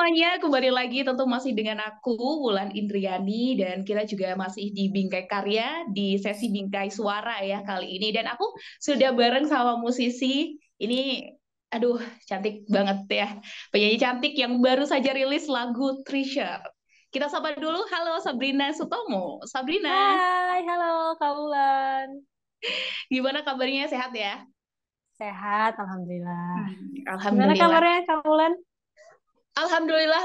semuanya, kembali lagi tentu masih dengan aku, Wulan Indriani, dan kita juga masih di Bingkai Karya, di sesi Bingkai Suara ya kali ini. Dan aku sudah bareng sama musisi, ini aduh cantik banget ya, penyanyi cantik yang baru saja rilis lagu Treasure. Kita sapa dulu, halo Sabrina Sutomo. Sabrina, Hai, halo Kak Ulan. gimana kabarnya, sehat ya? Sehat, Alhamdulillah. Gimana Alhamdulillah. kabarnya Kak Ulan? Alhamdulillah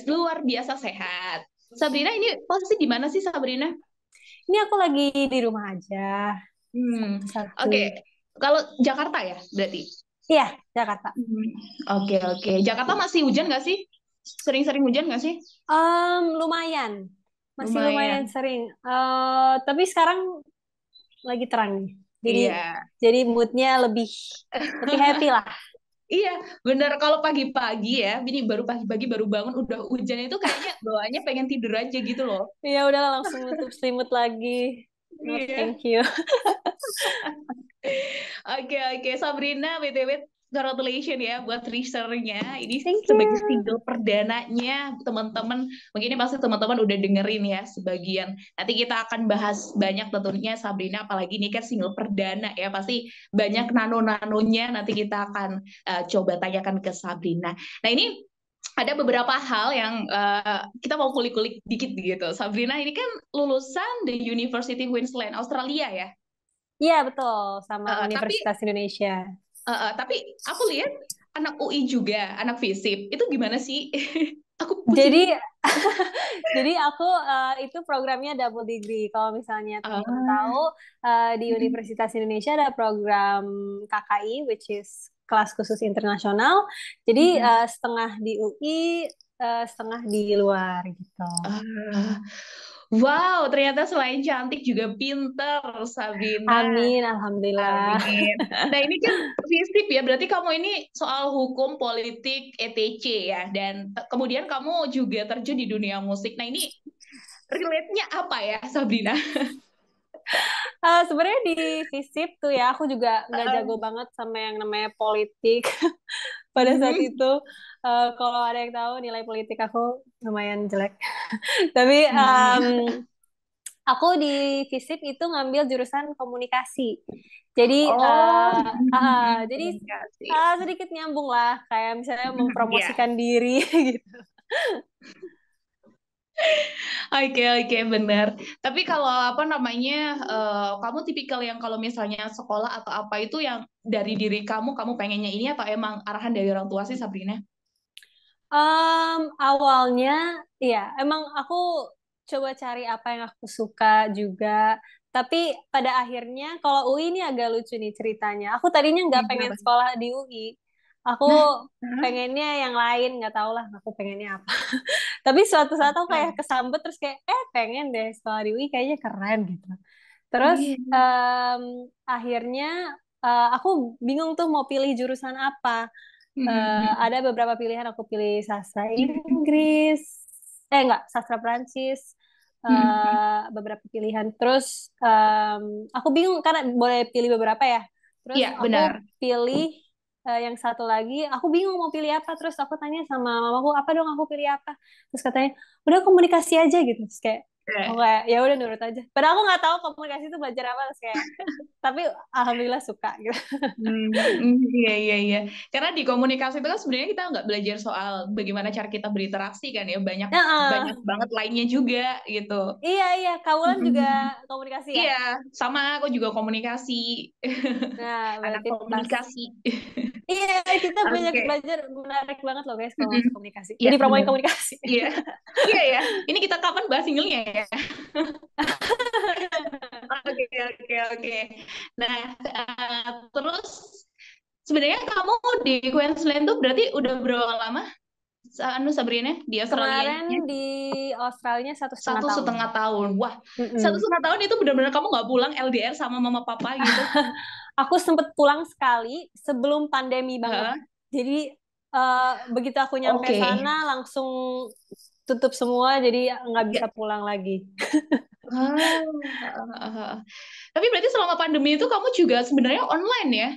luar biasa sehat. Sabrina ini posisi di mana sih Sabrina? Ini aku lagi di rumah aja. Oke. Satu. Kalau Jakarta ya berarti. Iya, Jakarta. Hmm, oke. Jakarta masih hujan nggak sih? Sering-sering hujan nggak sih? Lumayan. Masih lumayan Lumayan. sering. Tapi sekarang lagi terang nih. Jadi Iya. jadi moodnya lebih lebih happy lah. Iya, bener kalau pagi-pagi ya, ini baru pagi-pagi baru bangun udah hujan itu kayaknya bawaannya pengen tidur aja gitu loh. Ya udahlah langsung nutup selimut lagi. No, Iya. thank you. Oke, Sabrina, BTW, congratulations ya buat teasernya. Ini Thank sebagai you. single perdananya, teman-teman. Mungkin ini pasti teman-teman udah dengerin ya sebagian. Nanti kita akan bahas banyak tentunya Sabrina, apalagi ini kan single perdana ya. Pasti banyak nano-nanonya, nanti kita akan coba tanyakan ke Sabrina. Nah ini ada beberapa hal yang kita mau kulik-kulik dikit gitu. Sabrina ini kan lulusan the University Queensland, Australia ya. Iya, betul. Sama Tapi Universitas Indonesia. Tapi aku lihat anak UI juga, anak FISIP. Itu gimana sih? Aku Jadi pusing. Jadi aku itu programnya double degree. Kalau misalnya teman-teman tahu, Ah. di Universitas Indonesia ada program KKI, which is kelas khusus internasional. Jadi setengah di UI, setengah di luar gitu. Ah. Wow, ternyata selain cantik juga pinter, Sabrina. Amin, alhamdulillah. Amin. Nah, ini kan FISIP ya, berarti kamu ini soal hukum, politik, ETC ya, dan kemudian kamu juga terjun di dunia musik. Nah, ini relate-nya apa ya, Sabrina? Sebenarnya di FISIP tuh ya, aku juga nggak jago banget sama yang namanya politik. Pada saat Mhm. itu, kalau ada yang tahu nilai politik aku lumayan jelek. Tapi aku di FISIP itu ngambil jurusan komunikasi. Jadi Oh, jadi komunikasi. sedikit nyambung lah, kayak misalnya Ya. mempromosikan diri gitu. Oke, benar. Tapi kalau apa namanya, kamu tipikal yang kalau misalnya sekolah atau apa itu yang dari diri kamu pengennya ini atau emang arahan dari orang tua sih, Sabrina? Awalnya, ya emang aku coba cari apa yang aku suka juga. Tapi pada akhirnya, kalau UI ini agak lucu nih ceritanya. Aku tadinya nggak Iya, pengen kenapa? sekolah di UI. Aku Nah, hah? pengennya yang lain, nggak tahu lah aku pengennya apa. Tapi suatu saat aku kayak Apa? kesambet terus kayak, pengen deh sekolah di UI kayaknya keren gitu. Terus Iya. akhirnya aku bingung tuh mau pilih jurusan apa. Ada beberapa pilihan aku pilih sastra Inggris, enggak, sastra Prancis, beberapa pilihan. Terus aku bingung karena boleh pilih beberapa ya. Terus Iya, aku benar. pilih yang satu lagi, aku bingung mau pilih apa. Terus aku tanya sama mamaku, apa dong aku pilih apa? Terus katanya, udah komunikasi aja gitu. Terus kayak, aku Eh, kayak ya udah nurut aja. Padahal aku nggak tahu komunikasi itu belajar apa. Terus kayak, tapi alhamdulillah suka gitu. iya. Karena di komunikasi itu kan sebenarnya kita nggak belajar soal bagaimana cara kita berinteraksi kan ya, banyak banyak Nah, banget lainnya juga gitu. iya, Kak juga Mm. komunikasi ya? Iya, sama aku juga komunikasi. Nah, Anak berarti pas. komunikasi. Iya, kita banyak Oke. belajar, menarik banget loh guys kalau Mm-mm. masuk komunikasi. Iya, Jadi promoin benar. komunikasi. Iya. Iya ya. Ini kita kapan bahas singlenya ya? Oke. Nah, terus sebenarnya kamu di Queensland tuh berarti udah berapa lama? Sabrina di Australia? Kemarin di Australia 1,5 tahun. 1,5 tahun. Wah, satu Mm-mm. setengah tahun itu benar-benar kamu nggak pulang LDR sama mama papa gitu? Aku sempet pulang sekali sebelum pandemi banget. Heeh. Jadi begitu aku nyampe Oke. sana langsung tutup semua, jadi nggak bisa Ya. pulang lagi. Tapi berarti selama pandemi itu kamu juga sebenarnya online ya?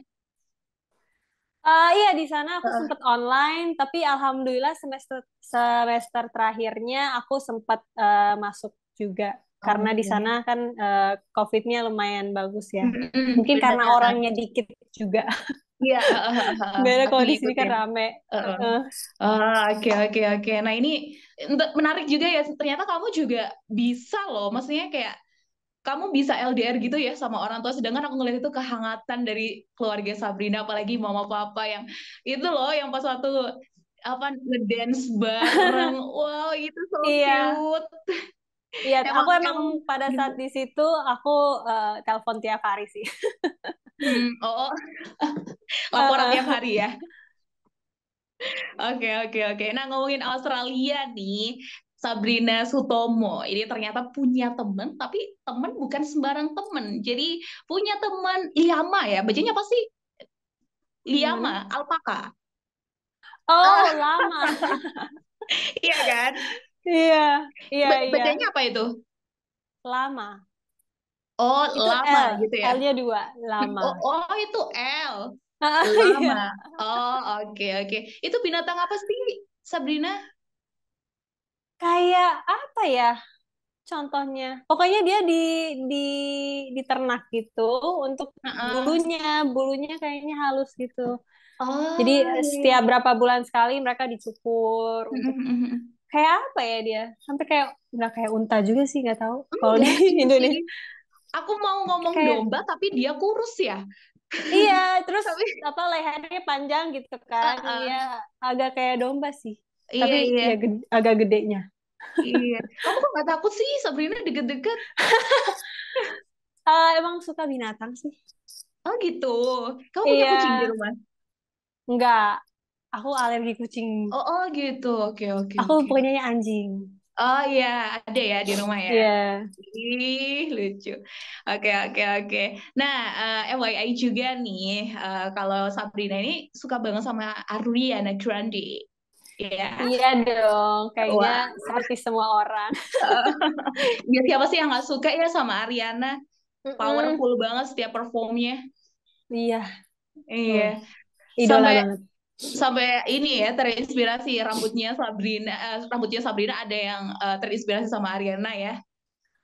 Iya, di sana aku sempat online, tapi alhamdulillah semester semester terakhirnya aku sempat masuk juga karena di Oke. sana kan COVID-nya lumayan bagus ya. Mungkin karena Benar. orangnya dikit juga. Iya, Beda tapi kalau di sini kan ngikutin. rame. Heeh. Heeh. Oke, oke, oke. Nah, ini menarik juga ya. Ternyata kamu juga bisa loh. Maksudnya kayak kamu bisa LDR gitu ya sama orang tua. Sedangkan aku ngeliat itu kehangatan dari keluarga Sabrina, apalagi mama papa yang itu loh, yang pas waktu apa ngedance bareng. Wow, itu so Iya, cute. iya. Emang Aku emang emang pada saat di situ aku telepon tiap hari sih. oh, laporan tiap Heeh. hari ya. Oke, oke, oke. Nah, ngomongin Australia nih, Sabrina Sutomo ini ternyata punya temen, tapi temen bukan sembarang temen. Jadi punya teman Liama ya, bacanya apa sih? Liama, Gimana? alpaka. Oh, Ah, lama. iya kan? Iya, iya, iya. Bacanya apa itu? Lama. Oh, Itu lama L, gitu ya. L-nya dua, lama. Oh, oh itu L. Ah, Lama. iya. Oh, oke, oke. Itu binatang apa sih, Sabrina? Kayak apa ya contohnya? Pokoknya dia di diternak gitu untuk Heeh. bulunya, bulunya kayaknya halus gitu. Jadi Oh, iya. setiap berapa bulan sekali mereka dicukur untuk Iya. kayak apa ya dia? Sampai kayak nggak kayak unta juga sih nggak tahu kalau di Enggak, ini sih. Indonesia. Aku mau ngomong Kayak domba, tapi dia kurus ya. iya, terus Tapi, apa lehernya panjang gitu kan? uh-uh. Ya agak kayak domba sih. Iya, Tapi iya, ya agak gedenya. iya. Kamu kok gak takut sih, Sabrina deket-deket? Emang suka binatang sih. Oh gitu. Kamu punya Iya, kucing di rumah? enggak. Aku alergi kucing. Oh, oh gitu. Oke, oke, Aku oke. punyanya anjing. Oh iya, ada ya di rumah ya. Iya. Ih, lucu. Oke, oke, oke. Nah, FYI juga nih, kalau Sabrina ini suka banget sama Ariana Grande. Ya. Iya dong. Kayaknya Wah, seperti semua orang. ya siapa sih yang nggak suka ya sama Ariana? Mm-mm. Powerful banget setiap performnya. Iya. Iya. Oh, idola Sampai banget. sampai ini ya terinspirasi rambutnya Sabrina ada yang terinspirasi sama Ariana ya.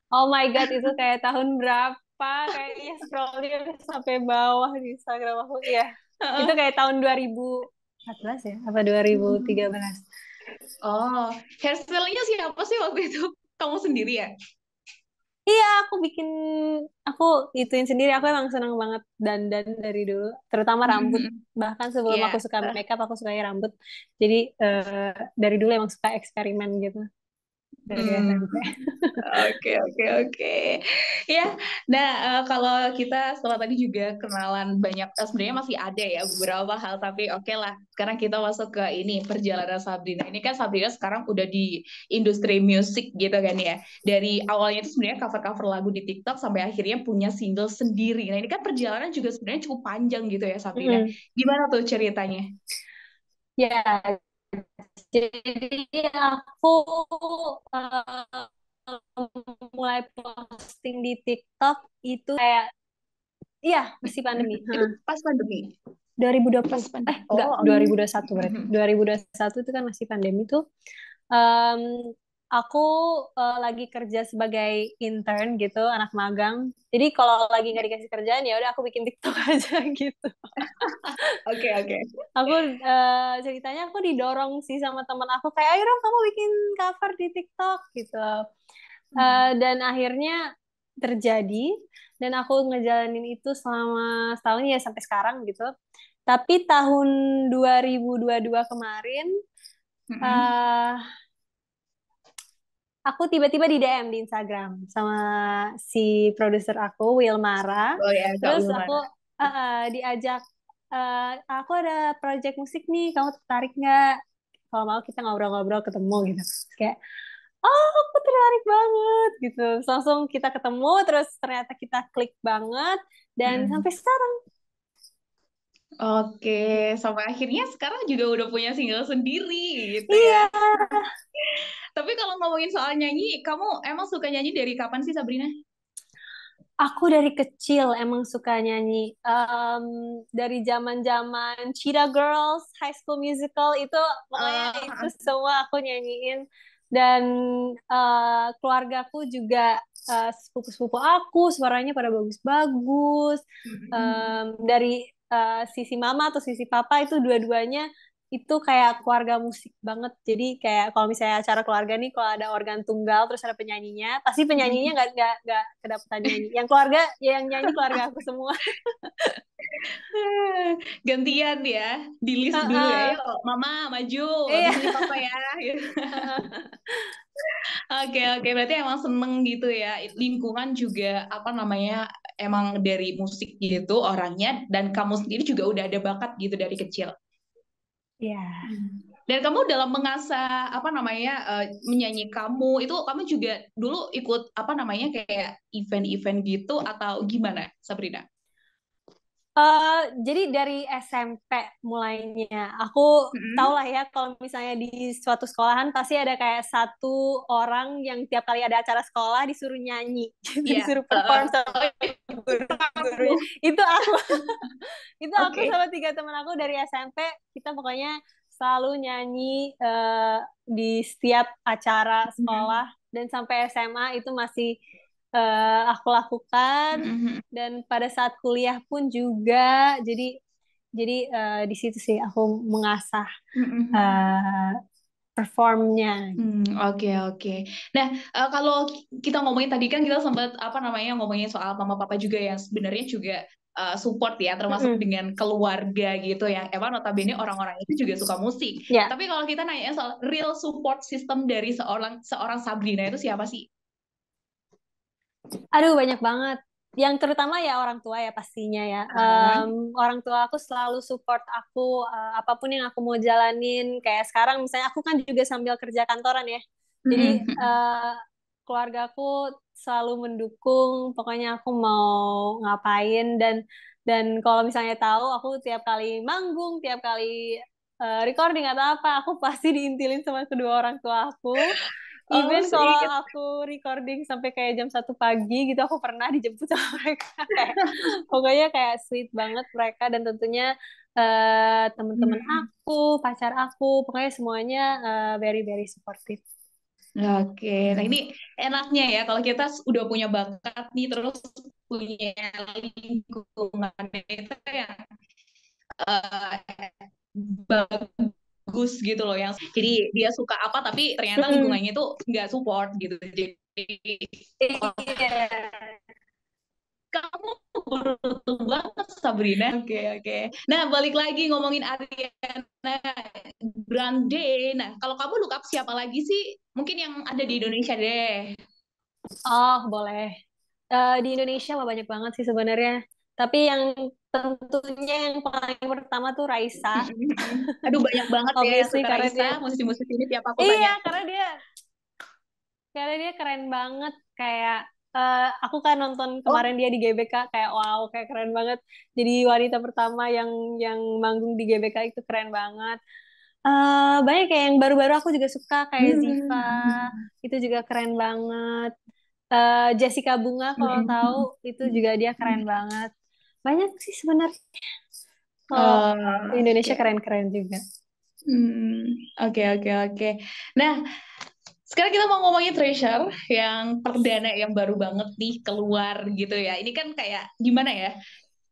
Oh my God, itu kayak tahun berapa? Kayaknya scrollnya udah sampai bawah di Instagram aku. Iya. Itu kayak tahun 2014 ya? Apa 2013? Oh, hairstylenya siapa sih waktu itu? Kamu sendiri ya? Iya, aku ituin sendiri. Aku emang senang banget dandan dari dulu, terutama rambut. Bahkan sebelum aku Iya. suka makeup, aku sukanya rambut. Jadi dari dulu emang suka eksperimen gitu dari Hmm. SMP. Oke, oke, oke. Ya, nah kalau kita setelah tadi juga kenalan banyak, sebenarnya masih ada ya beberapa hal, tapi oke lah. Sekarang kita masuk ke ini, perjalanan Sabrina. Ini kan Sabrina sekarang udah di industri musik gitu kan ya. Dari awalnya itu sebenarnya cover-cover lagu di TikTok sampai akhirnya punya single sendiri. Nah ini kan perjalanan juga sebenarnya cukup panjang gitu ya Sabrina. Mm-mm. Gimana tuh ceritanya? Ya, jadi aku eh, mulai posting di TikTok itu kayak, iya, masih pandemi. Itu Heeh. pas pandemi? 2020. Pas pandemi. Enggak, Oh, 2021 berarti. 2021 itu kan masih pandemi tuh. Em, aku lagi kerja sebagai intern gitu, anak magang. Jadi kalau lagi nggak dikasih kerjaan ya udah aku bikin TikTok aja gitu. oke, oke. Aku ceritanya aku didorong sih sama teman aku kayak ayo dong kamu bikin cover di TikTok gitu. Dan akhirnya terjadi dan aku ngejalanin itu selama setahun ya sampai sekarang gitu. Tapi tahun 2022 kemarin Mm-mm. eh aku tiba-tiba di DM di Instagram sama si produser aku Wilmara. Oh ya, Kak Terus aku Wilmar. diajak aku ada project musik nih, kamu tertarik nggak? Kalau mau kita ngobrol-ngobrol ketemu gitu. Terus kayak oh aku tertarik banget gitu. Terus langsung kita ketemu terus ternyata kita klik banget dan Mm-mm. sampai sekarang. Oke, sampai akhirnya sekarang juga udah punya single sendiri gitu ya. Iya, Tapi kalau ngomongin soal nyanyi, kamu emang suka nyanyi dari kapan sih Sabrina? Aku dari kecil emang suka nyanyi. Dari zaman-zaman Cheetah Girls, High School Musical itu pokoknya itu Eh, semua aku nyanyiin. Dan keluargaku juga sepupu-sepupu aku suaranya pada bagus-bagus. Dari sisi mama atau sisi papa itu dua-duanya itu kayak keluarga musik banget. Jadi kayak kalau misalnya acara keluarga nih, kalau ada organ tunggal terus ada penyanyinya, pasti penyanyinya nggak kedapetan nyanyi. Yang keluarga, ya yang nyanyi keluarga aku semua. gantian ya, di list dulu ya. Heeh. Yuk, Mama maju, Iya. habis ini Papa ya. Gitu. Heeh. Oke, oke, berarti emang seneng gitu ya. Lingkungan juga apa namanya emang dari musik gitu orangnya dan kamu sendiri juga udah ada bakat gitu dari kecil. Iya. Hmm. Dan kamu dalam mengasah apa namanya menyanyi kamu itu kamu juga dulu ikut apa namanya kayak event-event gitu atau gimana, Sabrina? Jadi dari SMP mulainya, aku tau Mm-mm. lah ya kalau misalnya di suatu sekolahan pasti ada kayak satu orang yang tiap kali ada acara sekolah disuruh nyanyi, Iya. disuruh perform sama Oh, guru-gurunya. aku. Itu aku, itu aku Oke. sama tiga teman aku dari SMP, kita pokoknya selalu nyanyi di setiap acara Mm-mm. sekolah dan sampai SMA itu masih aku lakukan Mm-mm. dan pada saat kuliah pun juga jadi di situ sih aku mengasah Mm-mm. eh, performnya. Oke, oke. Nah, kalau kita ngomongin tadi kan kita sempat apa namanya ngomongin soal mama papa juga yang sebenarnya juga support ya, termasuk Mm-mm. dengan keluarga gitu yang emang notabene orang-orang itu juga suka musik. Ya, Tapi kalau kita nanya soal real support system dari seorang seorang Sabrina itu siapa sih? aduh banyak banget. Yang terutama ya orang tua ya pastinya ya. Ah, Orang tua aku selalu support aku apapun yang aku mau jalanin. Kayak sekarang misalnya aku kan juga sambil kerja kantoran ya. Jadi mm-mm. keluarga aku selalu mendukung. Pokoknya aku mau ngapain dan kalau misalnya tahu aku tiap kali manggung, tiap kali recording atau apa, aku pasti diintilin sama kedua orang tua aku. Oh, Even kalau sweet. aku recording sampai kayak jam 1 pagi gitu, aku pernah dijemput sama mereka. Kayak, pokoknya kayak sweet banget mereka dan tentunya teman-teman Hmm. aku, pacar aku, pokoknya semuanya very very supportive. Oke, nah ini enaknya ya kalau kita udah punya bakat nih terus punya lingkungan itu yang eh, bagus gitu loh yang jadi dia suka apa tapi ternyata Hmm, lingkungannya itu nggak support gitu jadi iya. kamu beruntung banget Sabrina. Oke, oke. Nah balik lagi ngomongin Ariana Grande. Nah kalau kamu look up siapa lagi sih mungkin yang ada di Indonesia deh. Oh, boleh. Di Indonesia mah banyak banget sih sebenarnya. Tapi yang tentunya yang paling pertama tuh Raisa. Aduh banyak banget ya yang Obviously suka karena Raisa dia, musisi-musisi ini tiap aku iya tanya. karena dia keren banget. Kayak aku kan nonton Oh, kemarin dia di GBK kayak wow, kayak keren banget. Jadi wanita pertama yang manggung di GBK itu keren banget. Banyak kayak yang baru-baru aku juga suka kayak Ziva, itu juga keren banget. Jessica Bunga kalau tahu itu juga dia keren banget. Banyak sih sebenarnya. Kalau Indonesia Oke. keren-keren juga. Oke, oke, oke. Nah, sekarang kita mau ngomongin Treasure yang perdana yang baru banget nih keluar gitu ya. Ini kan kayak gimana ya?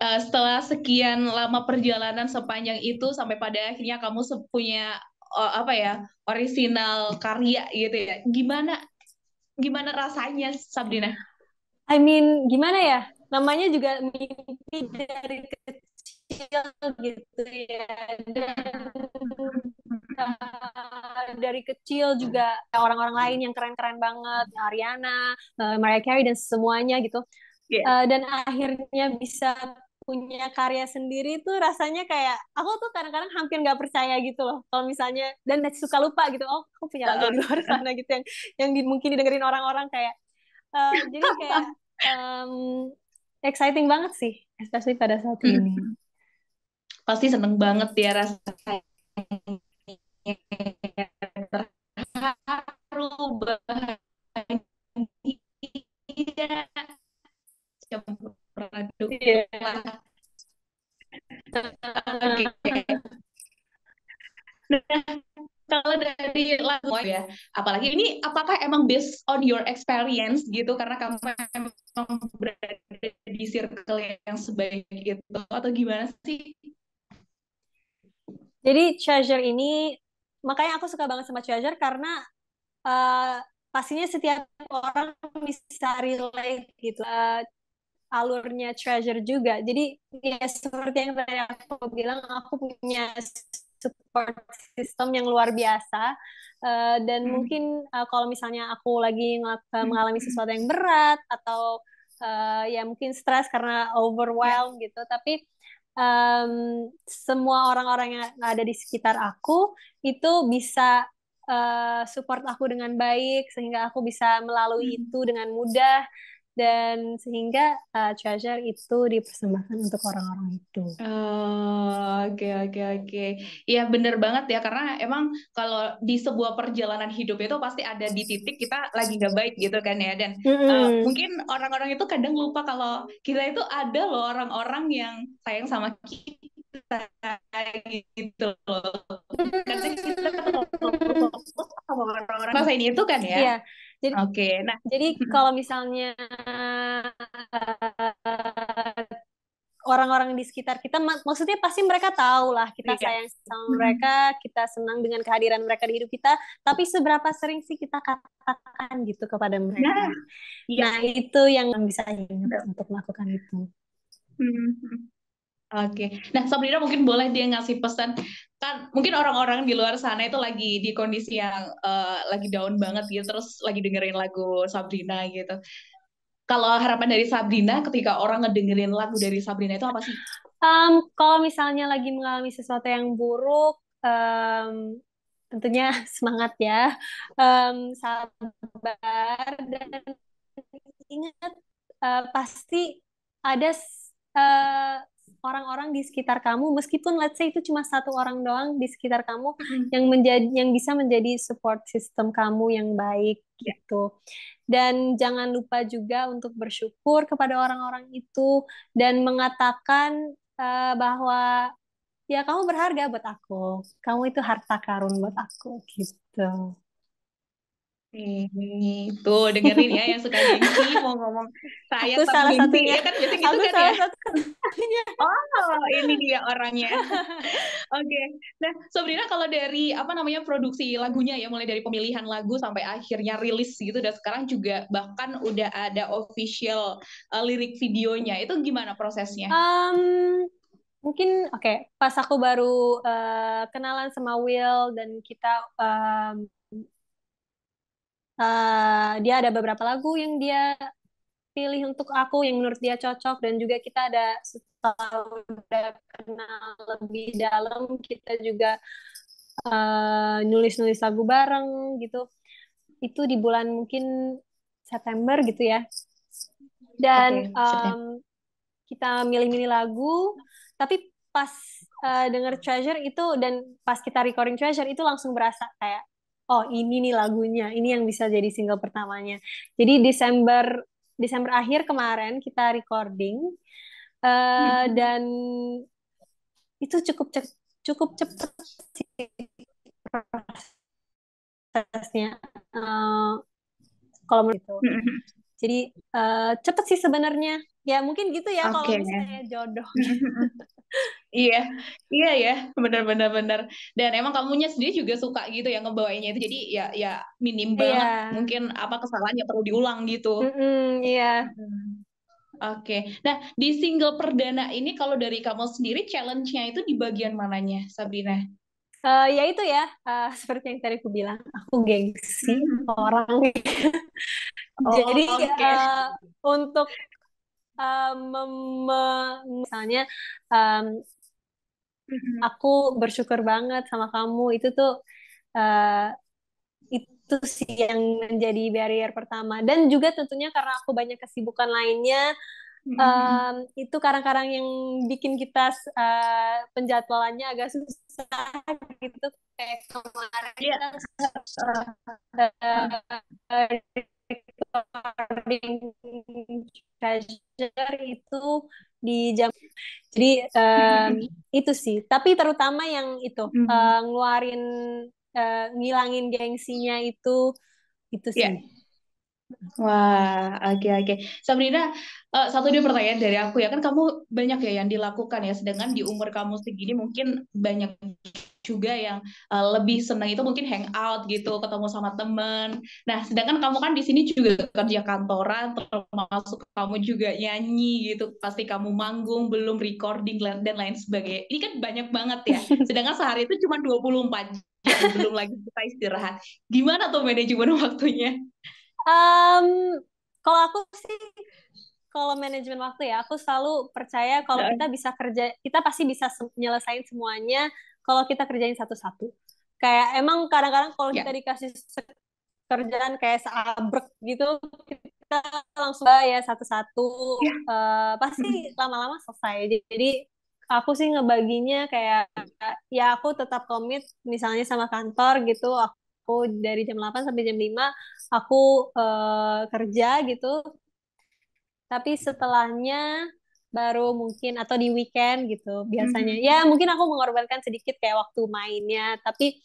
Setelah sekian lama perjalanan sepanjang itu sampai pada akhirnya kamu punya apa ya original karya gitu ya. Gimana gimana rasanya Sabrina? I mean, gimana ya? Namanya juga mimpi dari kecil gitu ya. Dan dari kecil juga orang-orang lain yang keren-keren banget, Ariana, Mariah Carey dan semuanya gitu. Iya. Dan akhirnya bisa punya karya sendiri tuh rasanya kayak aku tuh kadang-kadang hampir nggak percaya gitu loh kalau misalnya dan suka lupa gitu oh aku punya lagu di luar sana gitu yang mungkin didengerin orang-orang kayak jadi kayak um, exciting banget sih especially pada saat ini. Pasti seneng banget ya rasanya terharu bahagia Iya. Oke. Nah, kalau dari lagu ya, apalagi ini apakah emang based on your experience gitu karena kamu emang berada di circle yang sebaik itu atau gimana sih? Jadi Treasure ini, makanya aku suka banget sama Treasure karena eh, pastinya setiap orang bisa relate gitu. Alurnya Treasure juga. Jadi ya seperti yang tadi aku bilang, aku punya support system yang luar biasa. Dan mungkin Hmm. kalau misalnya aku lagi mengalami sesuatu yang berat atau ya mungkin stres karena Ya. overwhelmed gitu, tapi em, semua orang-orang yang ada di sekitar aku itu bisa support aku dengan baik sehingga aku bisa melalui itu dengan mudah dan sehingga treasure itu dipersembahkan untuk orang-orang itu. Oh, oke oke oke. Iya bener banget ya karena emang kalau di sebuah perjalanan hidup itu pasti ada di titik kita lagi nggak baik gitu kan ya dan Mm-mm. mungkin orang-orang itu kadang lupa kalau kita itu ada loh orang-orang yang sayang sama kita gitu loh. Kadang kita terlalu fokus sama orang-orang masa ini itu kan ya. Iya, jadi Oke, nah. jadi kalau misalnya orang-orang di sekitar kita, maksudnya pasti mereka tahu lah kita Iya. sayang sama mereka, kita senang dengan kehadiran mereka di hidup kita, tapi seberapa sering sih kita katakan gitu kepada mereka. Nah, iya. Nah, itu yang bisa ingat untuk melakukan itu. Hmm. Oke, nah Sabrina mungkin boleh dia ngasih pesan kan mungkin orang-orang di luar sana itu lagi di kondisi yang lagi down banget gitu terus lagi dengerin lagu Sabrina gitu. Kalau harapan dari Sabrina ketika orang ngedengerin lagu dari Sabrina itu apa sih? Kalau misalnya lagi mengalami sesuatu yang buruk, tentunya semangat ya, sabar dan ingat pasti ada orang-orang di sekitar kamu, meskipun let's say itu cuma satu orang doang di sekitar kamu Mm-mm. yang bisa menjadi support system kamu yang baik Ya. gitu. Dan jangan lupa juga untuk bersyukur kepada orang-orang itu dan mengatakan bahwa ya kamu berharga buat aku. Kamu itu harta karun buat aku gitu. Tuh dengerin ya yang suka gengsi mau ngomong saya Aku tapi salah gengsi satunya. ya kan biasanya gitu Aku kan ya. salah satunya. Oh, ini dia orangnya. Oke. Nah, Sabrina kalau dari apa namanya produksi lagunya ya, mulai dari pemilihan lagu sampai akhirnya rilis gitu, dan sekarang juga bahkan udah ada official lirik videonya. Itu gimana prosesnya? Em, Mungkin oke, pas aku baru kenalan sama Will dan kita dia ada beberapa lagu yang dia pilih untuk aku yang menurut dia cocok dan juga kita ada setelah udah kenal lebih dalam kita juga nulis-nulis lagu bareng gitu. Itu di bulan mungkin September gitu ya. Dan Oke, September. kita milih-milih lagu, tapi pas denger Treasure itu dan pas kita recording Treasure itu langsung berasa kayak, oh ini nih lagunya, ini yang bisa jadi single pertamanya. Jadi Desember Desember akhir kemarin kita recording dan itu cukup cepet sih prosesnya. Eh, Kalau menurut itu. Jadi cepet sih sebenarnya. Ya mungkin gitu ya kalau Oke. misalnya jodoh. Iya, iya ya, benar-benar benar. Dan emang kamunya sendiri juga suka gitu ya ngebawainnya itu. Jadi ya ya minim Iya. banget mungkin apa kesalahannya perlu diulang gitu. Mm-mm, iya. Mm. Oke. Nah, di single perdana ini kalau dari kamu sendiri challenge-nya itu di bagian mananya, Sabrina? Ya itu ya, seperti yang tadi aku bilang, aku gengsi Mhm. orang. Oh, Jadi oke. untuk misalnya em, Mhm. aku bersyukur banget sama kamu itu tuh eh, itu sih yang menjadi barrier pertama dan juga tentunya karena aku banyak kesibukan lainnya Mhm. itu kadang-kadang yang bikin kita penjadwalannya agak susah gitu kayak kemarin Iya. kita Uh, uh, recording Treasure itu di jam. Jadi itu sih. Tapi terutama yang itu ngeluarin ngilangin gengsinya itu Ya. sih. Wah, oke oke. Sabrina, satu dia pertanyaan dari aku ya, kan kamu banyak ya yang dilakukan ya, sedangkan di umur kamu segini mungkin banyak juga yang lebih senang itu mungkin hangout gitu, ketemu sama temen. Nah, sedangkan kamu kan di sini juga kerja kantoran, termasuk kamu juga nyanyi gitu, pasti kamu manggung, belum recording dan lain sebagainya. Ini kan banyak banget ya. Sedangkan sehari itu cuma 24 jam, belum lagi kita istirahat. Gimana tuh manajemen waktunya? Em, Kalau aku sih, kalau manajemen waktu ya, aku selalu percaya kalau kita bisa kerja, kita pasti bisa nyelesain semuanya kalau kita kerjain satu-satu. Kayak emang kadang-kadang kalau kita Ya. dikasih kerjaan kayak seabrek gitu, kita langsung ya satu-satu, Ya. pasti lama-lama selesai. Jadi aku sih ngebaginya kayak ya aku tetap komit misalnya sama kantor gitu, aku dari jam 8 sampai jam 5 aku kerja gitu, tapi setelahnya baru mungkin atau di weekend gitu biasanya. Ya mungkin aku mengorbankan sedikit kayak waktu mainnya, tapi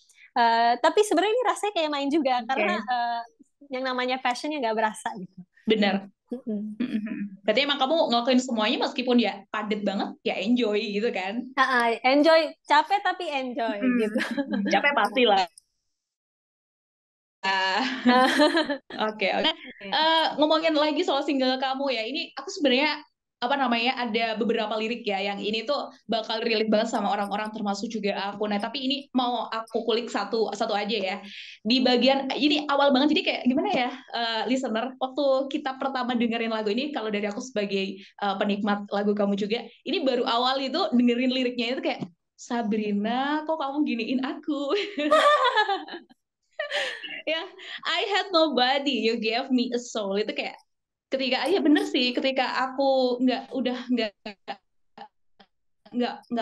sebenarnya ini rasanya kayak main juga karena Oke, yang namanya passionnya nggak berasa gitu. benar. Mm-mm. Berarti emang kamu ngelakuin semuanya meskipun ya padat banget, ya enjoy gitu kan? Enjoy, capek tapi enjoy gitu. Capek pasti lah. Oke, oke. Nah, ngomongin lagi soal single kamu ya, ini aku sebenarnya apa namanya ada beberapa lirik ya yang ini tuh bakal relate banget sama orang-orang termasuk juga aku. Nah, tapi ini mau aku kulik satu satu aja ya. Di bagian ini awal banget jadi kayak gimana ya listener waktu kita pertama dengerin lagu ini kalau dari aku sebagai penikmat lagu kamu juga, ini baru awal itu dengerin liriknya itu kayak Sabrina, kok kamu giniin aku? Yang I had nobody, you gave me a soul itu kayak ketika iya bener sih ketika aku nggak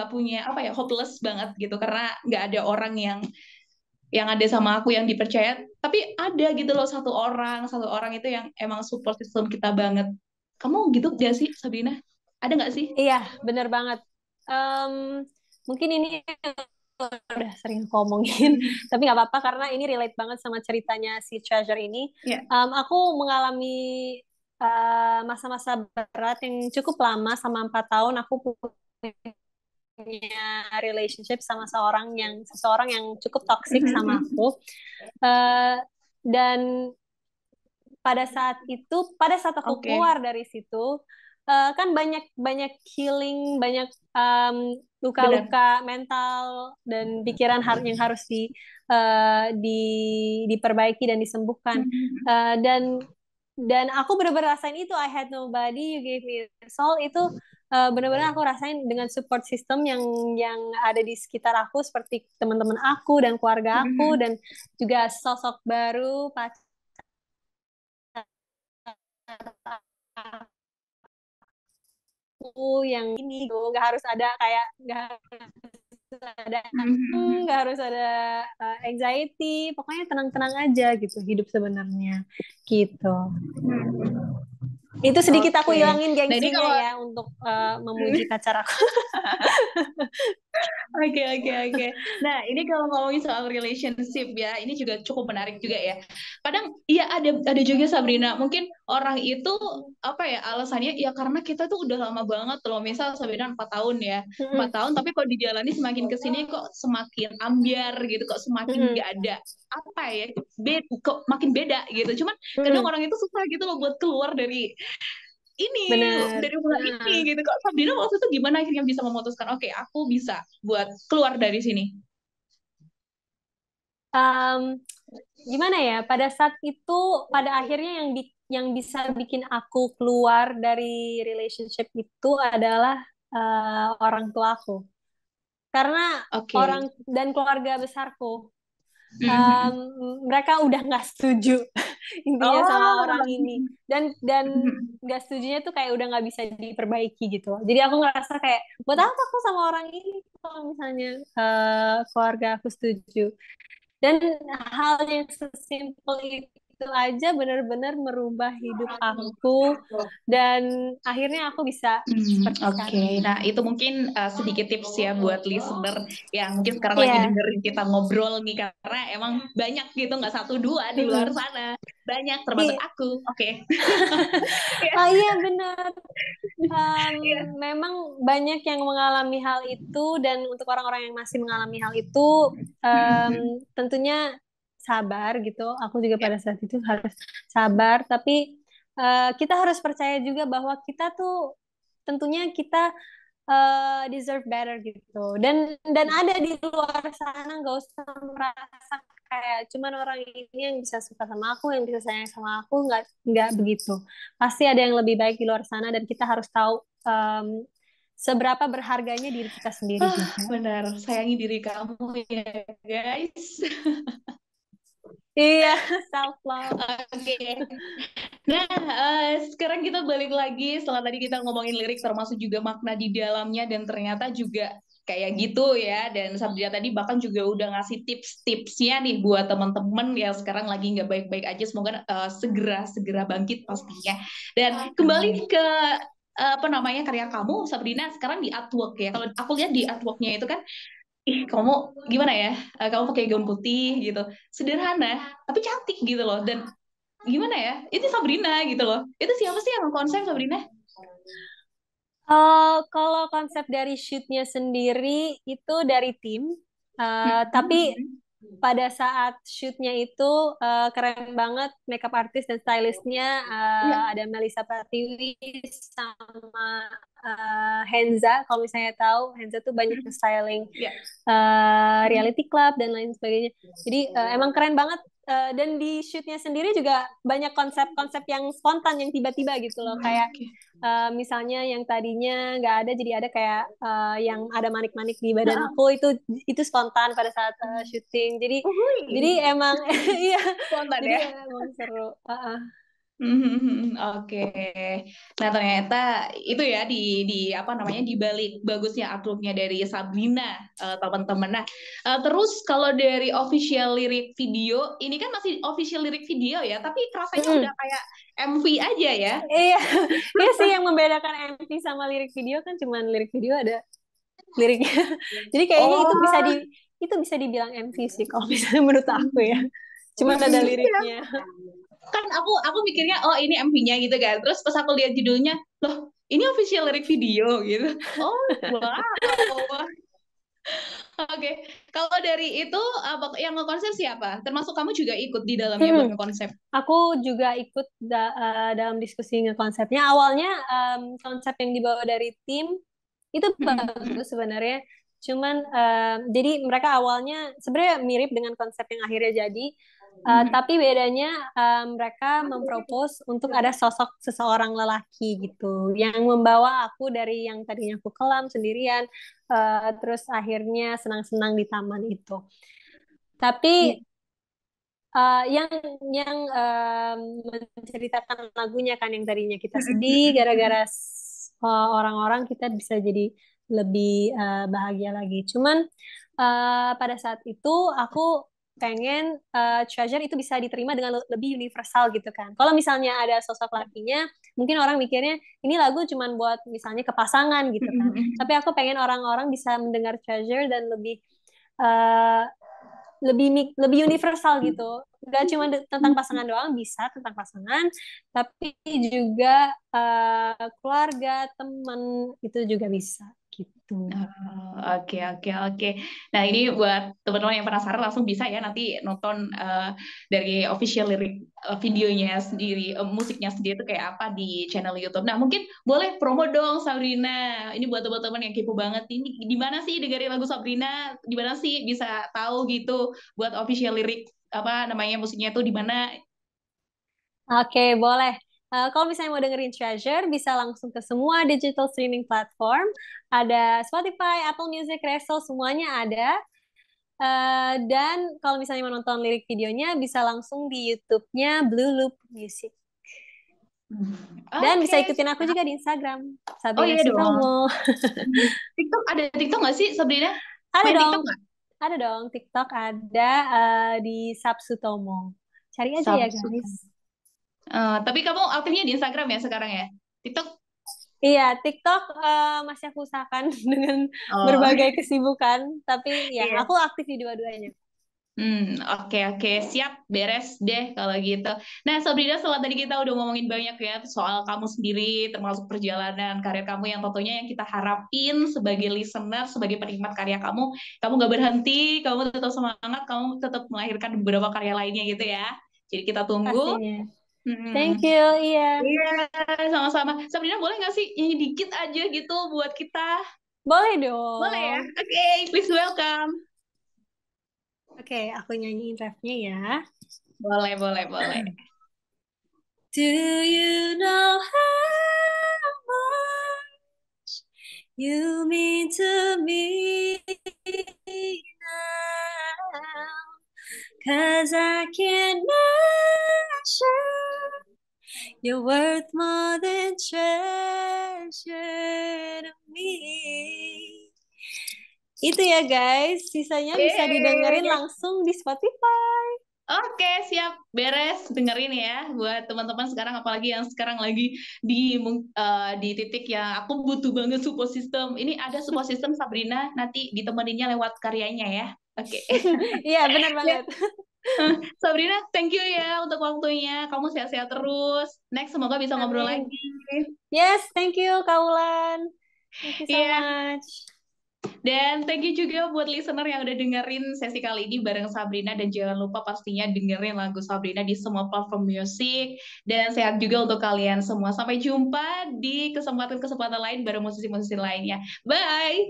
punya apa ya hopeless banget gitu karena nggak ada orang yang ada sama aku yang dipercaya tapi ada gitu loh satu orang itu yang emang support system kita banget. Kamu gitu gak sih Sabrina, ada nggak sih? Iya, bener banget. Em, Mungkin ini udah sering ngomongin, tapi nggak apa-apa karena ini relate banget sama ceritanya si Treasure ini. Ya. Aku mengalami masa-masa berat yang cukup lama, sama 4 tahun aku punya relationship sama seseorang yang cukup toksik sama aku. Eh, dan pada saat aku Oke. keluar dari situ, kan banyak banyak healing, banyak Benar. luka-luka mental dan pikiran yang harus diperbaiki dan disembuhkan. Dan aku benar-benar rasain itu, I had nobody, you gave me a soul, itu benar-benar aku rasain dengan support system yang ada di sekitar aku seperti teman-teman aku dan keluarga aku dan juga sosok baru pacar aku yang ini tuh nggak harus ada nggak harus ada anxiety, pokoknya tenang-tenang aja gitu hidup sebenarnya gitu. Itu sedikit aku Oke. hilangin Nah ini gengsinya kalau ya untuk memuji pacar aku. oke, oke, oke. Nah, ini kalau ngomongin soal relationship ya, ini juga cukup menarik juga ya. Kadang iya ada juga Sabrina, mungkin orang itu apa ya alasannya ya karena kita tuh udah lama banget loh. Misal Sabrina 4 tahun ya. 4 tahun tapi kok dijalani semakin ke sini kok semakin ambiar gitu, kok semakin gak ada apa ya, kok makin beda gitu. Cuman kadang orang itu susah gitu loh buat keluar ini Benar. dari hubungan ini gitu kok. Sabrina waktu itu gimana akhirnya bisa memutuskan oke aku bisa buat keluar dari sini. Um, Gimana ya? Pada saat itu, pada akhirnya yang bisa bikin aku keluar dari relationship itu adalah orang tua aku. Karena Oke. orang dan keluarga besarku, um, Mhm. mereka udah nggak setuju intinya sama orang Oh. ini, dan Mhm. nggak setujunya tuh kayak udah nggak bisa diperbaiki gitu. Jadi aku ngerasa kayak buat apa aku sama orang ini kalau misalnya keluarga aku setuju. Dan hal yang sesimpel itu itu aja benar-benar merubah hidup aku dan akhirnya aku bisa seperti Oke. sekarang. Nah, itu mungkin sedikit tips ya buat listener yang mungkin sekarang lagi Iya. dengerin kita ngobrol nih, karena emang banyak gitu, nggak satu dua di luar Mm-mm. sana. Banyak, termasuk I- aku. Oke. Oh iya benar. Iya. Memang banyak yang mengalami hal itu dan untuk orang-orang yang masih mengalami hal itu tentunya sabar gitu. Aku juga Iya. pada saat itu harus sabar, tapi kita harus percaya juga bahwa kita tuh tentunya kita deserve better gitu. Dan ada di luar sana, nggak usah merasa kayak cuman orang ini yang bisa suka sama aku, yang bisa sayang sama aku, nggak begitu. Pasti ada yang lebih baik di luar sana dan kita harus tahu seberapa berharganya diri kita sendiri juga. Benar, sayangi diri kamu ya, guys. Iya, self love. Oke. Nah, sekarang kita balik lagi setelah tadi kita ngomongin lirik termasuk juga makna di dalamnya, dan ternyata juga kayak gitu ya. Dan Sabrina tadi bahkan juga udah ngasih tips-tipsnya nih buat teman-teman yang sekarang lagi nggak baik-baik aja. Semoga segera bangkit pastinya. Dan kembali ke apa namanya, karya kamu Sabrina sekarang di artwork ya. Kalau aku lihat di artworknya itu kan, ih kamu gimana ya? Kamu pakai gaun putih gitu, sederhana tapi cantik gitu loh. Dan gimana ya, itu Sabrina gitu loh. Itu siapa sih yang konsep Sabrina? Kalau konsep dari shootnya sendiri itu dari tim, tapi Mhm. pada saat shootnya itu keren banget makeup artist dan stylistnya, Iya. ada Melissa Pratiwi sama Henza. Kalau misalnya tahu, Henza tuh banyak styling Iya. reality club dan lain sebagainya. Jadi emang keren banget. Dan di shootnya sendiri juga banyak konsep-konsep yang spontan yang tiba-tiba gitu loh, kayak Oke. misalnya yang tadinya nggak ada jadi ada, kayak yang ada manik-manik di badan aku, itu spontan pada saat syuting. Jadi Wih, emang iya, spontan jadi ya. emang seru. Oke. Nah, ternyata itu ya di apa namanya, di balik bagusnya artworknya dari Sabrina, teman-teman. Nah, terus kalau dari official lirik video, ini kan masih official lirik video ya, tapi rasanya udah Mm-mm. kayak MV aja ya. Iya, iya sih, yang membedakan MV sama lirik video kan cuman lirik video ada liriknya. Jadi kayaknya Oh, itu bisa dibilang MV sih kalau misalnya menurut aku ya. Cuman ada iya. liriknya. Kan aku mikirnya oh ini MV-nya gitu kan, terus pas aku lihat judulnya, loh ini official lirik video gitu. Oh wow. Oke. Kalau dari itu apa yang ngekonsep siapa, termasuk kamu juga ikut di dalamnya buat Mm-mm. ngekonsep? Aku juga ikut dalam diskusi konsepnya. Awalnya konsep yang dibawa dari tim itu bagus sebenarnya. Cuman jadi mereka awalnya sebenarnya mirip dengan konsep yang akhirnya jadi. Tapi bedanya mereka mempropose untuk ada sosok seseorang lelaki gitu yang membawa aku dari yang tadinya aku kelam sendirian, terus akhirnya senang-senang di taman itu. Iya. Tapi yang menceritakan lagunya kan yang tadinya kita sedih gara-gara orang-orang, kita bisa jadi lebih bahagia lagi. Cuman pada saat itu aku pengen Treasure itu bisa diterima dengan lebih universal gitu kan. Kalau misalnya ada sosok lakinya, mungkin orang mikirnya ini lagu cuman buat misalnya ke pasangan gitu kan. Tapi aku pengen orang-orang bisa mendengar Treasure dan uh, lebih universal gitu. Gak cuma tentang pasangan doang, bisa tentang pasangan, tapi juga keluarga, teman itu juga bisa gitu. Oke, oke, oke. Nah, ini buat teman-teman yang penasaran langsung bisa ya nanti nonton dari official lirik videonya sendiri, musiknya sendiri itu kayak apa di channel YouTube. Nah, mungkin boleh promo dong Sabrina. Ini buat teman-teman yang kepo banget. Ini di mana sih dengerin lagu Sabrina? Di mana sih bisa tahu gitu buat official lirik apa namanya musiknya itu di mana? Oke, boleh. Kalau misalnya mau dengerin Treasure, bisa langsung ke semua digital streaming platform. Ada Spotify, Apple Music, Reso, semuanya ada. Dan kalau misalnya mau nonton lirik videonya, bisa langsung di YouTube-nya Blue Loop Music. Dan bisa Oke. ikutin aku juga di Instagram, Oh Sabrina iya dong. Sutomo. TikTok, ada TikTok nggak sih Sabrina? Ada Main dong, TikTok nggak? ada dong. TikTok ada di Sapsutomo. Cari aja ya Samsung. guys. Tapi kamu aktifnya di Instagram ya sekarang ya? TikTok? Iya, TikTok masih aku usahakan dengan Oh, berbagai kesibukan, tapi ya iya. aku aktif di dua-duanya. Oke oke siap beres deh kalau gitu. Nah Sabrina setelah tadi kita udah ngomongin banyak ya soal kamu sendiri, termasuk perjalanan karir kamu yang tentunya yang kita harapin sebagai listener, sebagai penikmat karya kamu gak berhenti, kamu tetap semangat, kamu tetap melahirkan beberapa karya lainnya gitu ya. Jadi kita tunggu. Pastinya. Hmm, Thank you, iya. iya sama-sama. Sabrina boleh nggak sih nyanyi dikit aja gitu buat kita? Boleh Boleh ya? dong. Oke, please welcome. Oke, aku nyanyiin refnya ya. Boleh boleh boleh. Do you know how much you mean to me now? 'Cause I can't measure you're worth more than treasure to me. Itu ya guys, sisanya bisa didengerin Yeay. langsung di Spotify. Oke, siap. Beres. Dengerin ya buat teman-teman sekarang apalagi yang sekarang lagi di titik yang aku butuh banget support system. Ini ada support system Sabrina nanti ditemeninnya lewat karyanya ya. Oke. Iya, benar Ya, banget. Sabrina, thank you ya untuk waktunya. Kamu sehat-sehat terus. Next, semoga bisa ngobrol lagi. Amin. Yes, thank you, Kaulan. Thank you so Iya, much. dan thank you juga buat listener yang udah dengerin sesi kali ini bareng Sabrina dan jangan lupa pastinya dengerin lagu Sabrina di semua platform musik dan sehat juga untuk kalian semua. Sampai jumpa di kesempatan-kesempatan lain bareng musisi-musisi lainnya. Bye.